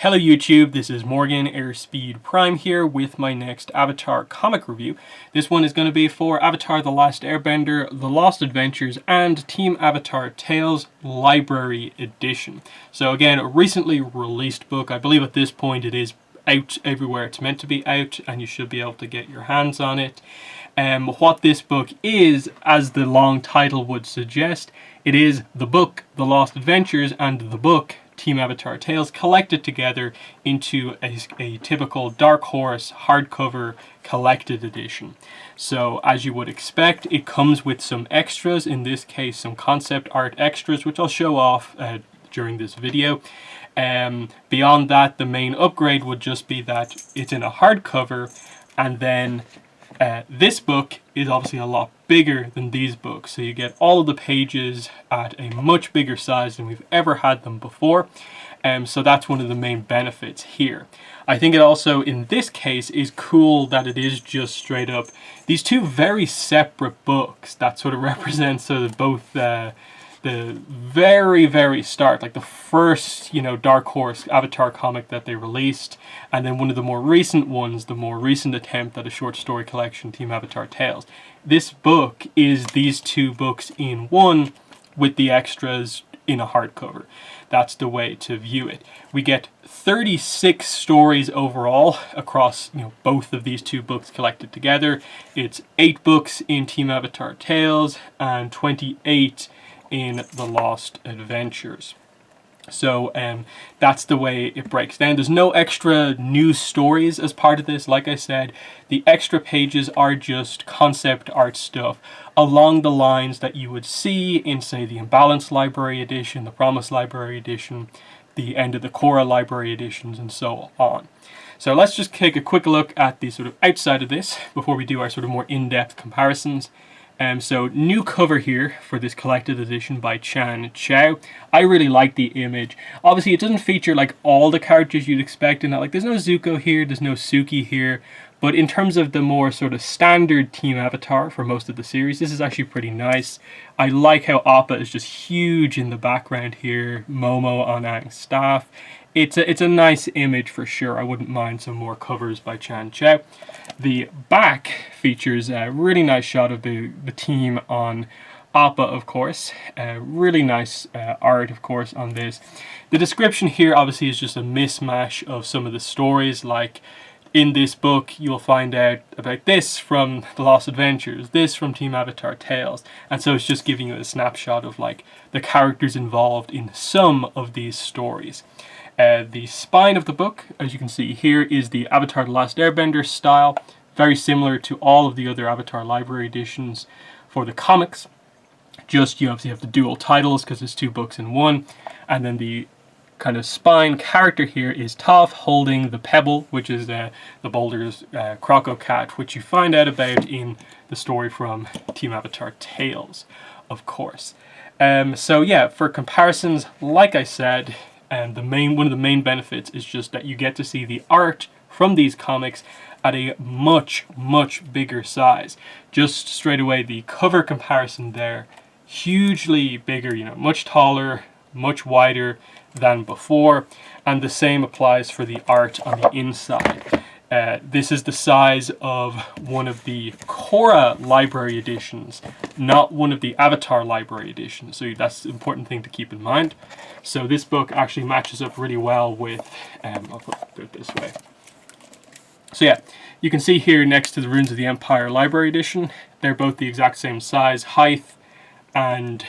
Hello YouTube, this is Morgan Airspeed Prime here with my next Avatar comic review. This one is going to be for Avatar The Last Airbender, The Lost Adventures, and Team Avatar Tales Library Edition. So again, a recently released book. I believe at this point it is out everywhere it's meant to be out, and you should be able to get your hands on it. What this book is, as the long title would suggest, it is the book The Lost Adventures and the book Team Avatar Tales collected together into a typical Dark Horse hardcover collected edition. So as you would expect, it comes with some extras, in this case some concept art extras, which I'll show off during this video. Beyond that, the main upgrade would just be that it's in a hardcover, and then this book is obviously a lot bigger than these books, so you get all of the pages at a much bigger size than we've ever had them before. So that's one of the main benefits here. I think it also, in this case, is cool that it is just straight up these two very separate books that sort of represent sort of both the very start, like the first, Dark Horse Avatar comic that they released, and then one of the more recent ones, the more recent attempt at a short story collection, Team Avatar Tales. This book is these two books in one with the extras in a hardcover. That's the way to view it. We get 36 stories overall across both of these two books collected together. It's 8 books in Team Avatar Tales and 28 in The Lost Adventures. So that's the way it breaks down. There's no extra news stories as part of this. Like I said, the extra pages are just concept art stuff along the lines that you would see in, say, the Imbalance Library Edition, the Promise Library Edition, the End of the Korra Library Editions, and so on. So let's just take a quick look at the sort of outside of this before we do our sort of more in-depth comparisons. So new cover here for this collected edition by Chan Chow. I really like the image. Obviously it doesn't feature like all the characters you'd expect in that. Like there's no Zuko here, there's no Suki here, but in terms of the more sort of standard Team Avatar for most of the series, this is actually pretty nice. I like how Appa is just huge in the background here, Momo on Aang's staff. It's a nice image for sure. I wouldn't mind some more covers by Chan Chow. The back features a really nice shot of the team on Appa, of course. Really nice art, of course, on this. The description here obviously is just a mismatch of some of the stories. Like in this book, you'll find out about this from The Lost Adventures, this from Team Avatar Tales. And so it's just giving you a snapshot of like the characters involved in some of these stories. The spine of the book, as you can see here, is the Avatar The Last Airbender style, very similar to all of the other Avatar library editions for the comics. Just you obviously have the dual titles because it's 2 books in one, and then the kind of spine character here is Toph holding the pebble, which is the boulder's croco cat, which you find out about in the story from Team Avatar Tales, of course. So yeah, for comparisons, like I said, and one of the main benefits is just that you get to see the art from these comics at a much bigger size. Just straight away, the cover comparison there, hugely bigger, much taller, much wider than before, and the same applies for the art on the inside. This is the size of one of the Korra library editions, not one of the Avatar library editions. So that's an important thing to keep in mind. So this book actually matches up really well with, I'll put it this way. So yeah, you can see here next to the Runes of the Empire library edition, they're both the exact same size, height, and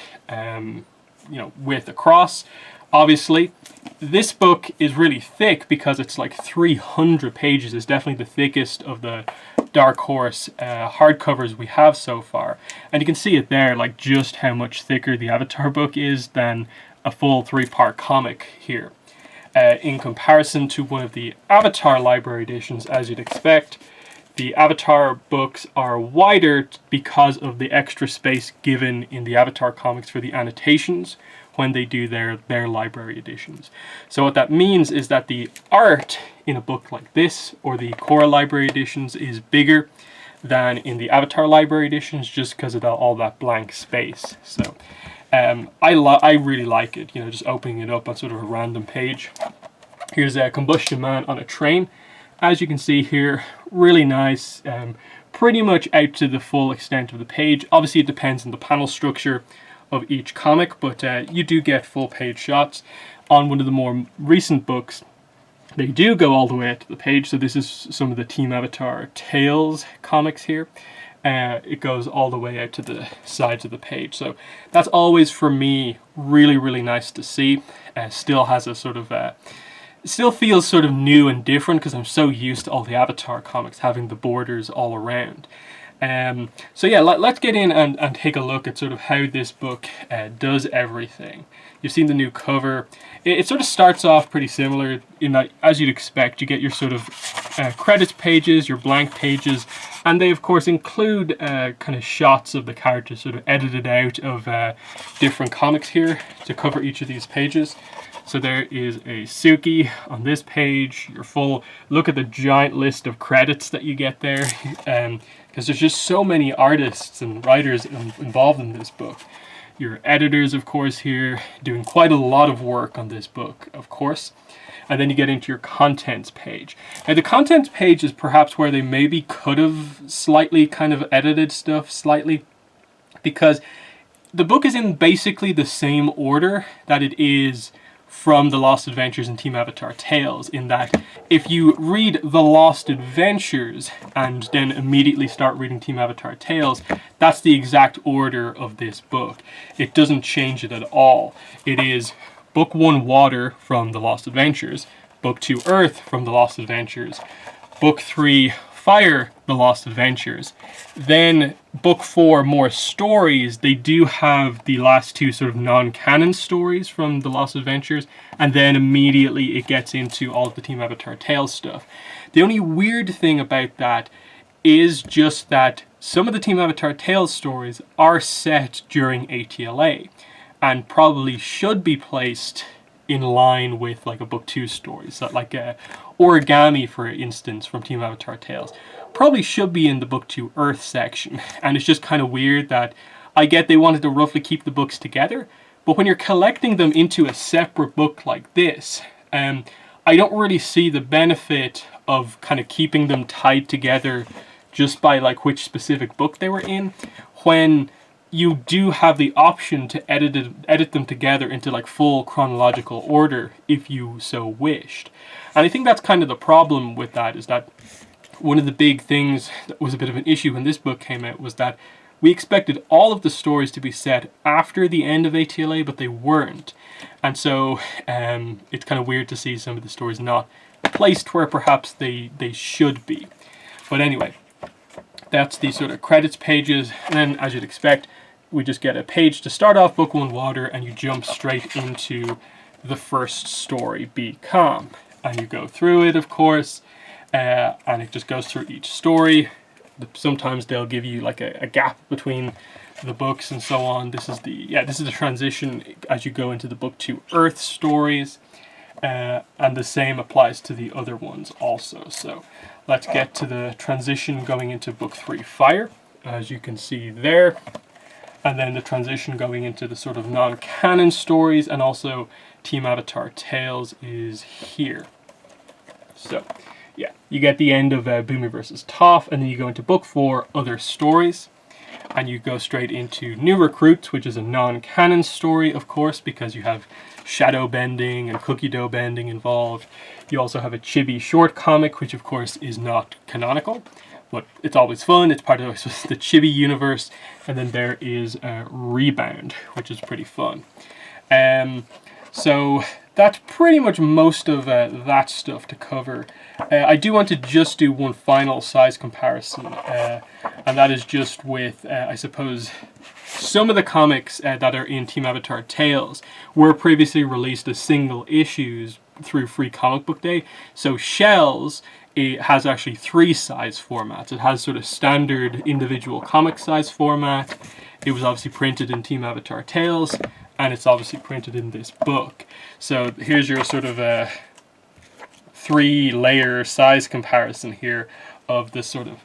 width across. Obviously, this book is really thick because it's like 300 pages. It's definitely the thickest of the Dark Horse hardcovers we have so far. And you can see it there, like just how much thicker the Avatar book is than a full 3-part comic here. In comparison to one of the Avatar library editions, as you'd expect, the Avatar books are wider because of the extra space given in the Avatar comics for the annotations when they do their library editions. So what that means is that the art in a book like this, or the Korra library editions, is bigger than in the Avatar library editions just because of all that blank space. So I really like it, just opening it up on sort of a random page. Here's a Combustion Man on a train. As you can see here, really nice, pretty much out to the full extent of the page. Obviously it depends on the panel structure of each comic, but you do get full page shots. On one of the more recent books, they do go all the way out to the page. So this is some of the Team Avatar Tales comics here. It goes all the way out to the sides of the page. So that's always, for me, really, really nice to see. Still has a sort of... still feels sort of new and different because I'm so used to all the Avatar comics having the borders all around. So yeah, let's get in and take a look at sort of how this book does everything. You've seen the new cover. It sort of starts off pretty similar in that, as you'd expect, you get your sort of credits pages, your blank pages, and they of course include kind of shots of the characters sort of edited out of different comics here to cover each of these pages. So there is a Suki on this page, your full look at the giant list of credits that you get there, because there's just so many artists and writers involved in this book. Your editors, of course, here, doing quite a lot of work on this book, of course. And then you get into your contents page. Now the contents page is perhaps where they maybe could have slightly kind of edited stuff slightly, because the book is in basically the same order that it is from The Lost Adventures and Team Avatar Tales, in that if you read The Lost Adventures and then immediately start reading Team Avatar Tales, that's the exact order of this book. It doesn't change it at all. It is Book 1 Water from The Lost Adventures, Book 2 Earth from The Lost Adventures, Book 3 Fire, The Lost Adventures. Then Book 4 More Stories, they do have the last two sort of non-canon stories from The Lost Adventures, and then immediately it gets into all of the Team Avatar Tales stuff. The only weird thing about that is just that some of the Team Avatar Tales stories are set during ATLA, and probably should be placed in line with like a Book 2 story. So like Origami, for instance, from Team Avatar Tales, probably should be in the Book 2 Earth section. And it's just kind of weird that, I get they wanted to roughly keep the books together, but when you're collecting them into a separate book like this, I don't really see the benefit of kind of keeping them tied together just by like which specific book they were in, when you do have the option to edit them together into like full chronological order if you so wished. And I think that's kind of the problem with that, is that one of the big things that was a bit of an issue when this book came out was that we expected all of the stories to be set after the end of ATLA, but they weren't. And so it's kind of weird to see some of the stories not placed where perhaps they should be. But anyway, that's the sort of credits pages, and then as you'd expect, we just get a page to start off Book 1 Water, and you jump straight into the first story, Be Calm. And you go through it, of course, and it just goes through each story. Sometimes they'll give you like a gap between the books and so on. This is the transition as you go into the Book 2 Earth stories, and the same applies to the other ones also. So let's get to the transition going into Book 3 Fire, as you can see there. And then the transition going into the sort of non-canon stories, and also Team Avatar Tales is here. So, yeah, you get the end of Boomy vs. Toph, and then you go into Book 4, Other Stories, and you go straight into New Recruits, which is a non-canon story, of course, because you have shadow bending and cookie dough bending involved. You also have a chibi short comic, which of course is not canonical, but it's always fun. It's part of the chibi universe. And then there is Rebound, which is pretty fun. So that's pretty much most of that stuff to cover. I do want to just do one final size comparison, and that is just with, I suppose, some of the comics that are in Team Avatar Tales were previously released as single issues through Free Comic Book Day. So Shells, it has actually 3 size formats. It has sort of standard individual comic size format. It was obviously printed in Team Avatar Tales, and it's obviously printed in this book. So here's your sort of a 3-layer size comparison here of the sort of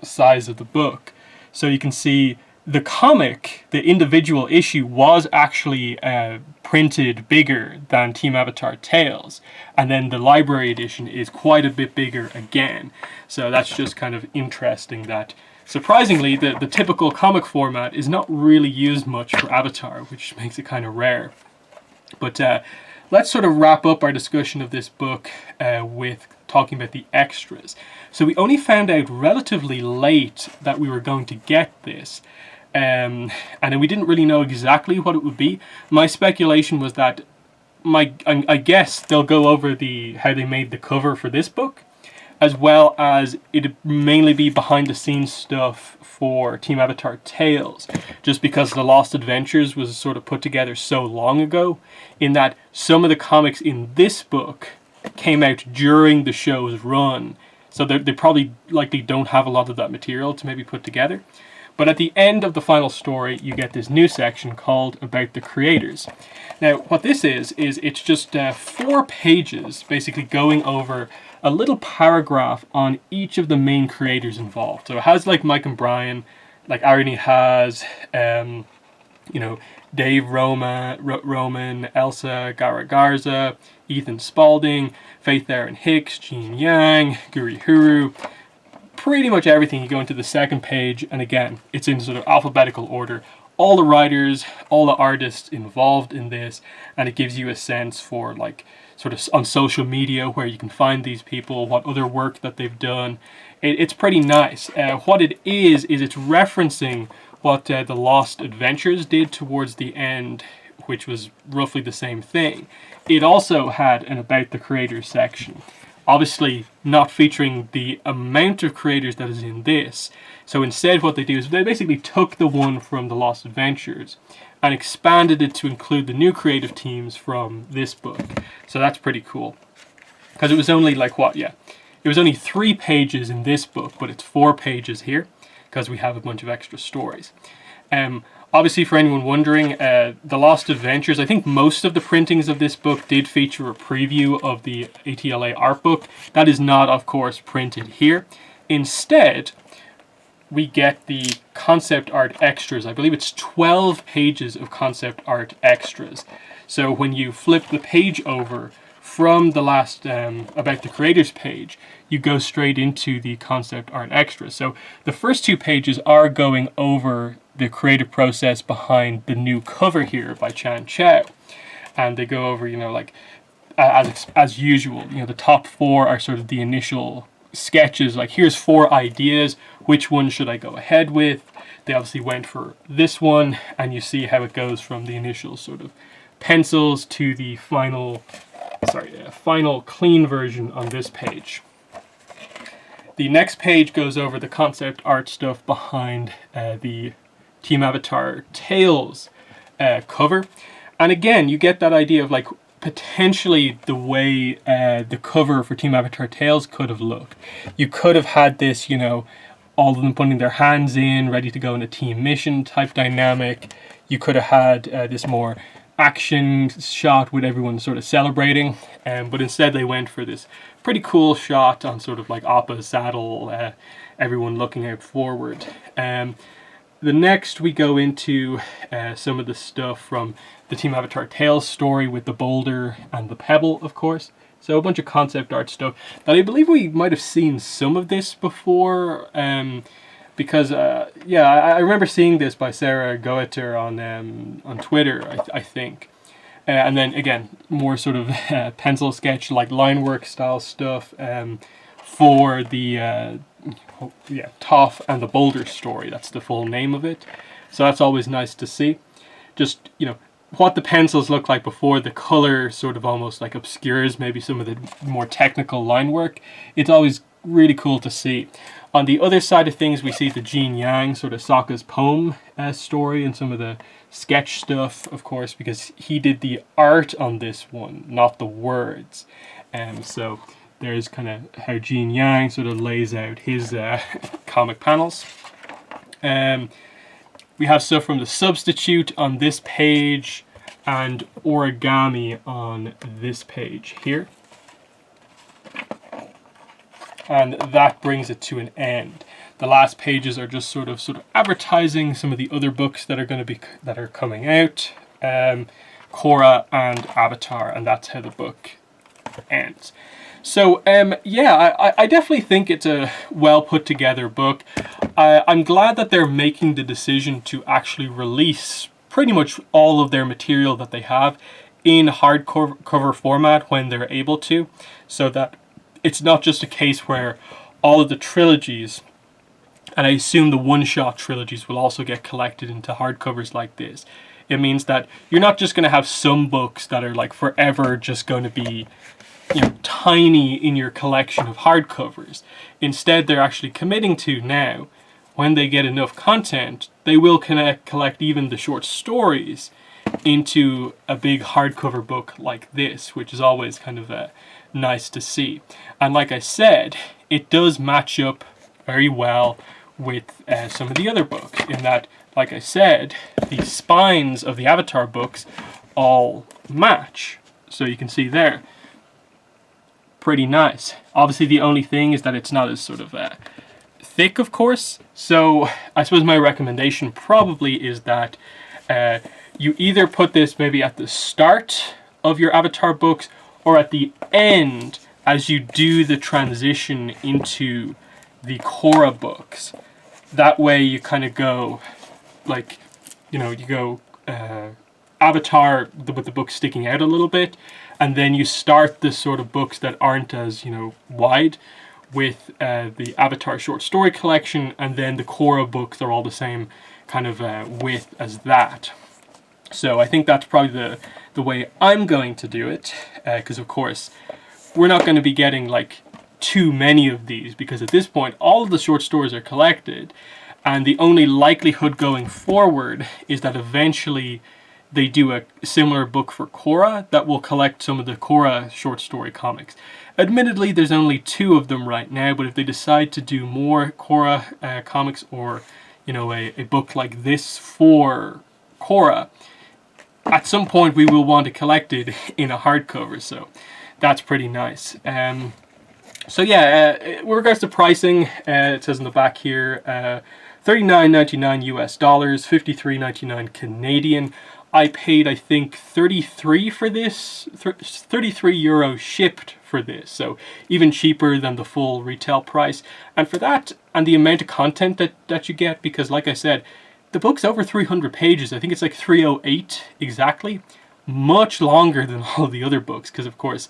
size of the book. So you can see the comic, the individual issue, was actually printed bigger than Team Avatar Tales, and then the library edition is quite a bit bigger again. So that's just kind of interesting that, surprisingly, the typical comic format is not really used much for Avatar, which makes it kind of rare. But let's sort of wrap up our discussion of this book with talking about the extras. So we only found out relatively late that we were going to get this. And then we didn't really know exactly what it would be. My speculation was that I guess they'll go over how they made the cover for this book, as well as it'd mainly be behind the scenes stuff for Team Avatar Tales, just because The Lost Adventures was sort of put together so long ago, in that some of the comics in this book came out during the show's run, so they probably likely don't have a lot of that material to maybe put together. But at the end of the final story, you get this new section called About the Creators. Now, what this is it's just 4 pages basically going over a little paragraph on each of the main creators involved. So it has like Mike and Brian, like Irony has, Dave Roman, Elsa Gara Garza, Ethan Spalding, Faith Aaron Hicks, Gene Yang, Guri Huru. Pretty much everything. You go into the second page, and again, it's in sort of alphabetical order. All the writers, all the artists involved in this, and it gives you a sense for like sort of on social media where you can find these people, what other work that they've done. It's pretty nice. What it is it's referencing what the Lost Adventures did towards the end, which was roughly the same thing. It also had an About the Creators section. Obviously not featuring the amount of creators that is in this. So instead what they do is they basically took the one from The Lost Adventures and expanded it to include the new creative teams from this book. So that's pretty cool. Because it was only it was only 3 pages in this book, but it's 4 pages here because we have a bunch of extra stories. Obviously, for anyone wondering, The Lost Adventures, I think most of the printings of this book did feature a preview of the ATLA art book. That is not, of course, printed here. Instead, we get the concept art extras. I believe it's 12 pages of concept art extras. So when you flip the page over from the last About the Creators page, you go straight into the concept art extras. So the first 2 pages are going over the creative process behind the new cover here by Chan Chow, and they go over, as usual, the top 4 are sort of the initial sketches, like here's 4 ideas, which one should I go ahead with? They obviously went for this one, and you see how it goes from the initial sort of pencils to the final clean version on this page. The next page goes over the concept art stuff behind the Team Avatar Tales cover. And again, you get that idea of like potentially the way the cover for Team Avatar Tales could have looked. You could have had this, all of them putting their hands in, ready to go in a team mission type dynamic. You could have had this more action shot with everyone sort of celebrating, but instead they went for this pretty cool shot on sort of like Appa's saddle, everyone looking out forward. The next we go into some of the stuff from the Team Avatar Tales story with the boulder and the pebble, of course. So a bunch of concept art stuff that I believe we might have seen some of this before, because I remember seeing this by Sarah Goetter on Twitter, I think. And then again, more sort of pencil sketch, like line work style stuff for the Toph and the Boulder story. That's the full name of it. So that's always nice to see. Just, what the pencils look like before the color sort of almost like obscures maybe some of the more technical line work. It's always really cool to see. On the other side of things, we see the Gene Yang sort of Sokka's poem story and some of the sketch stuff, of course, because he did the art on this one, not the words. So there's kind of how Gene Yang sort of lays out his comic panels. We have stuff from The Substitute on this page and Origami on this page here. And that brings it to an end. The last pages are just sort of advertising some of the other books that are coming out, Korra and Avatar, and that's how the book ends. So yeah, I definitely think it's a well put together book. I'm glad that they're making the decision to actually release pretty much all of their material that they have in hardcover format when they're able to, so that it's not just a case where all of the trilogies, and I assume the one-shot trilogies, will also get collected into hardcovers like this. It means that you're not just going to have some books that are like forever just going to be, you know, tiny in your collection of hardcovers. Instead, they're actually committing to now, when they get enough content, they will collect even the short stories into a big hardcover book like this, which is always kind of nice to see. And like I said, it does match up very well with some of the other books, in that, like I said, the spines of the Avatar books all match. So you can see there, pretty nice. Obviously the only thing is that it's not as sort of thick, of course. So I suppose my recommendation probably is that you either put this maybe at the start of your Avatar books or at the end as you do the transition into the Korra books. That way you kind of go, like, you know, you go Avatar with the book sticking out a little bit, and then you start the sort of books that aren't as, you know, wide with the Avatar short story collection, and then the Korra books are all the same kind of width as that. So I think that's probably the way I'm going to do it, because of course we're not going to be getting like too many of these, because at this point all of the short stories are collected, and the only likelihood going forward is that eventually they do a similar book for Korra that will collect some of the Korra short story comics. Admittedly, there's only 2 of them right now, but if they decide to do more Korra comics, or, you know, a book like this for Korra, at some point we will want to collect it in a hardcover, so that's pretty nice. So yeah, with regards to pricing, it says in the back here, $39.99 US dollars, $53.99 Canadian. I paid, I think, 33 for this, 33 euro shipped for this, so even cheaper than the full retail price. And for that, and the amount of content that you get, because like I said, the book's over 300 pages. I think it's like 308 exactly. Much longer than all the other books, because of course,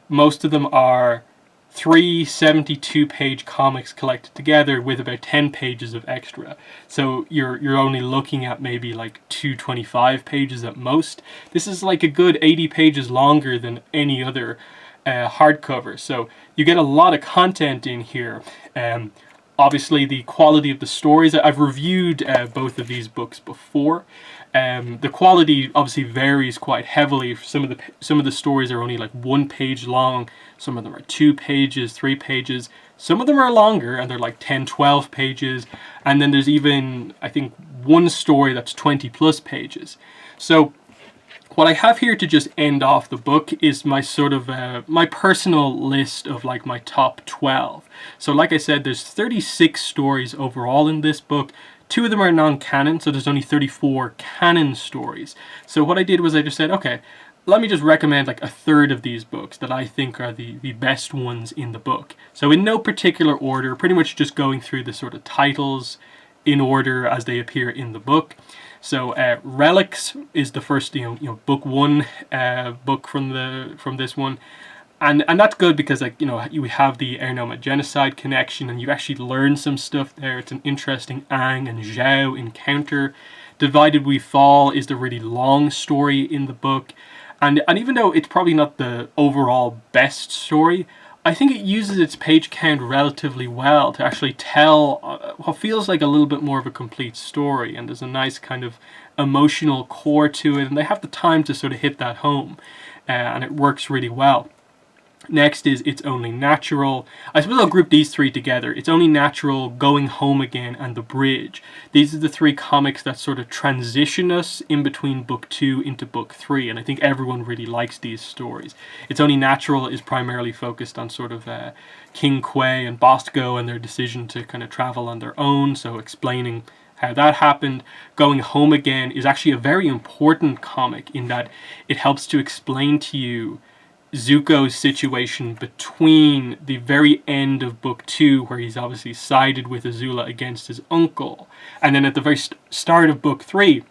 most of them are 3 72-page comics collected together with about 10 pages of extra. So you're only looking at maybe like 225 pages at most. This is like a good 80 pages longer than any other hardcover. So you get a lot of content in here. Obviously the quality of the stories, I've reviewed both of these books before. The quality obviously varies quite heavily. Some of the stories are only like 1 page long. Some of them are 2 pages, 3 pages. Some of them are longer and they're like 10, 12 pages. And then there's even, I think, one story that's 20 plus pages. So what I have here to just end off the book is my sort of my personal list of like my top 12. So like I said, there's 36 stories overall in this book. 2 of them are non-canon, so there's only 34 canon stories. So what I did was I just said, okay, let me just recommend like a third of these books that I think are the best ones in the book. So in no particular order, pretty much just going through the sort of titles in order as they appear in the book. So Relics is the first, you know, book 1 book from this one. And that's good because, like, you know, you have the Air genocide connection and you actually learn some stuff there. It's an interesting Aang and Zhao encounter. Divided We Fall is the really long story in the book. And even though it's probably not the overall best story, I think it uses its page count relatively well to actually tell what feels like a little bit more of a complete story. And there's a nice kind of emotional core to it. And they have the time to sort of hit that home. And it works really well. Next is It's Only Natural. I suppose I'll group these three together. It's Only Natural, Going Home Again, and The Bridge. These are the three comics that sort of transition us in between book 2 into book 3, and I think everyone really likes these stories. It's Only Natural is primarily focused on sort of King Quay and Bosco and their decision to kind of travel on their own, so explaining how that happened. Going Home Again is actually a very important comic in that it helps to explain to you Zuko's situation between the very end of book 2, where he's obviously sided with Azula against his uncle, and then at the very start of book 3,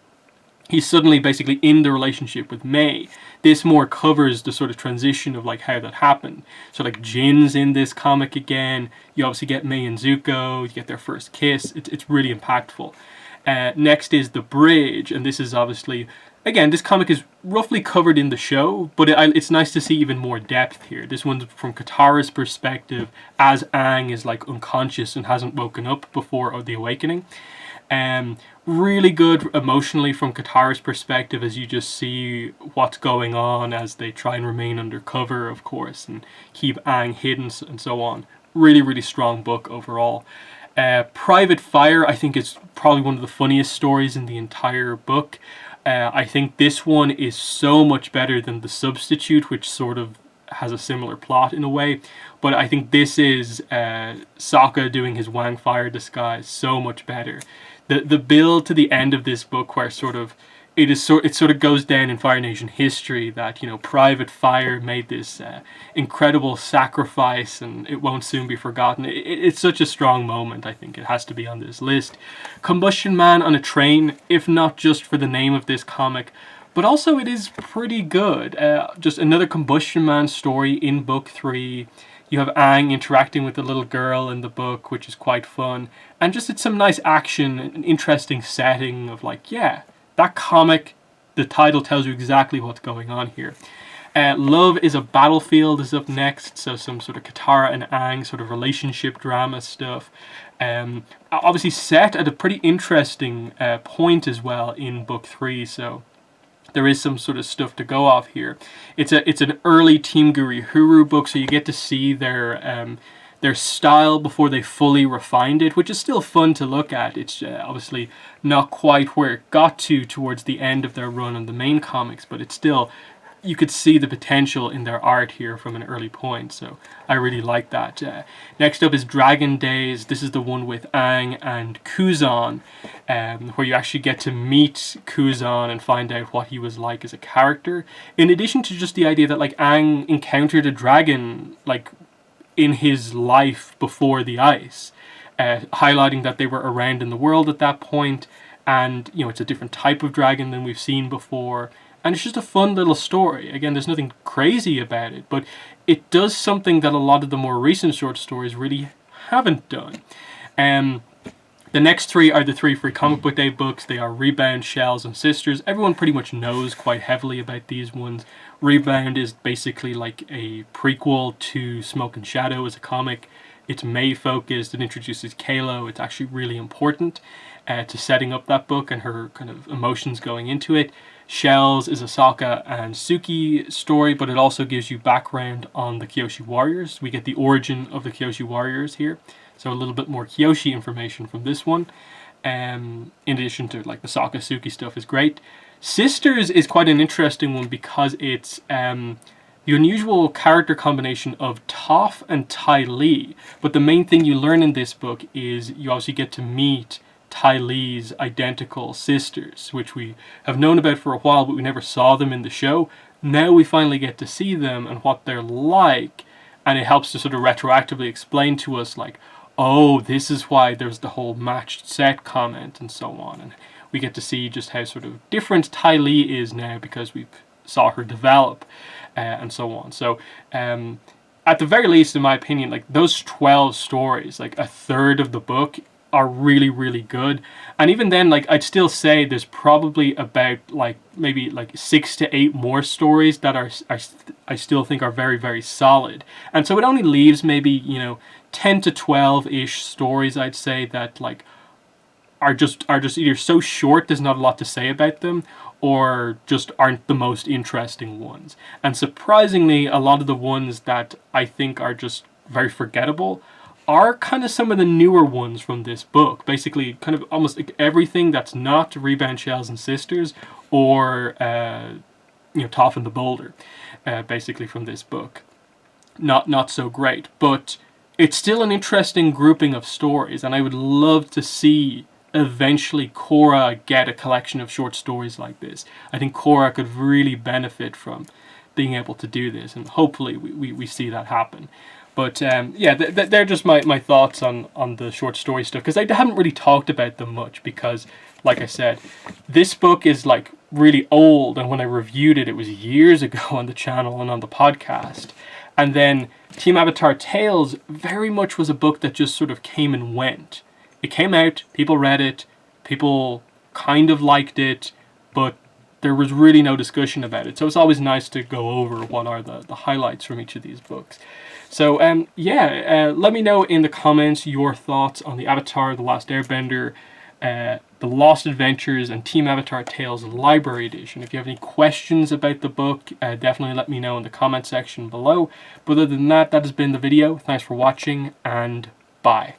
he's suddenly basically in the relationship with May. This more covers the sort of transition of like how that happened. So like Jin's in this comic again. You obviously get May and Zuko. You get their first kiss. It's really impactful. Next is The Bridge, and this is obviously, again, this comic is roughly covered in the show, but it's nice to see even more depth here. This one's from Katara's perspective, as Aang is like unconscious and hasn't woken up before the awakening. Really good emotionally from Katara's perspective, as you just see what's going on as they try and remain undercover, of course, and keep Aang hidden and so on. Really, really strong book overall. Private Fire, I think, is probably one of the funniest stories in the entire book. I think this one is so much better than The Substitute, which sort of has a similar plot in a way. But I think this is Sokka doing his Wang Fire disguise so much better. The build to the end of this book, where it sort of goes down in Fire Nation history that, you know, Private Fire made this incredible sacrifice and it won't soon be forgotten. It's such a strong moment. I think it has to be on this list. Combustion Man on a Train, if not just for the name of this comic, but also it is pretty good. Just another Combustion Man story in book 3. You have Aang interacting with the little girl in the book, which is quite fun. And just it's some nice action, an interesting setting of like, yeah, that comic, the title tells you exactly what's going on here. Love is a Battlefield is up next, so some sort of Katara and Aang sort of relationship drama stuff. Obviously set at a pretty interesting point as well in book 3, so there is some sort of stuff to go off here. It's an early Team Guri-Huru book, so you get to see their style before they fully refined it, which is still fun to look at. It's obviously not quite where it got to towards the end of their run on the main comics, but it's still, you could see the potential in their art here from an early point, so I really like that. Next up is Dragon Days. This is the one with Aang and Kuzan, where you actually get to meet Kuzan and find out what he was like as a character. In addition to just the idea that like Aang encountered a dragon like in his life before the ice, highlighting that they were around in the world at that point, and you know, it's a different type of dragon than we've seen before. And it's just a fun little story. Again, there's nothing crazy about it, but it does something that a lot of the more recent short stories really haven't done. The next three are the 3 free Comic Book Day books. They are Rebound, Shells, and Sisters. Everyone pretty much knows quite heavily about these ones. Rebound is basically like a prequel to Smoke and Shadow as a comic. It's May focused. It introduces Kalo. It's actually really important to setting up that book and her kind of emotions going into it. Shells is a Sokka and Suki story, but it also gives you background on the Kyoshi Warriors. We get the origin of the Kyoshi Warriors here, so a little bit more Kyoshi information from this one. In addition to like the Sokka Suki stuff is great. Sisters is quite an interesting one because it's the unusual character combination of Toph and Ty Lee, but the main thing you learn in this book is you obviously get to meet Ty Lee's identical sisters, which we have known about for a while, but we never saw them in the show. Now we finally get to see them and what they're like, and it helps to sort of retroactively explain to us, like, oh, this is why there's the whole matched set comment and so on. And we get to see just how sort of different Ty Lee is now because we saw her develop and so on. So at the very least, in my opinion, like those 12 stories, like a third of the book, are really, really good. And even then, like, I'd still say there's probably about like maybe like 6 to 8 more stories that I still think are very, very solid. And so it only leaves maybe, you know, 10 to 12 ish stories, I'd say, that like are just either so short there's not a lot to say about them, or just aren't the most interesting ones. And surprisingly, a lot of the ones that I think are just very forgettable are kind of some of the newer ones from this book. Basically, kind of almost like everything that's not Rebound Shells and Sisters or Toph and the Boulder, basically from this book. Not so great, but it's still an interesting grouping of stories, and I would love to see eventually Cora get a collection of short stories like this. I think Cora could really benefit from being able to do this, and hopefully we see that happen. But they're just my thoughts on the short story stuff, because I haven't really talked about them much, because, like I said, this book is like really old, and when I reviewed it, it was years ago on the channel and on the podcast. And then Team Avatar Tales very much was a book that just sort of came and went. It came out, people read it, people kind of liked it, but there was really no discussion about it. So it's always nice to go over what are the highlights from each of these books. So let me know in the comments your thoughts on the Avatar, The Last Airbender, The Lost Adventures, and Team Avatar Tales Library Edition. If you have any questions about the book, definitely let me know in the comment section below. But other than that, that has been the video. Thanks for watching, and bye.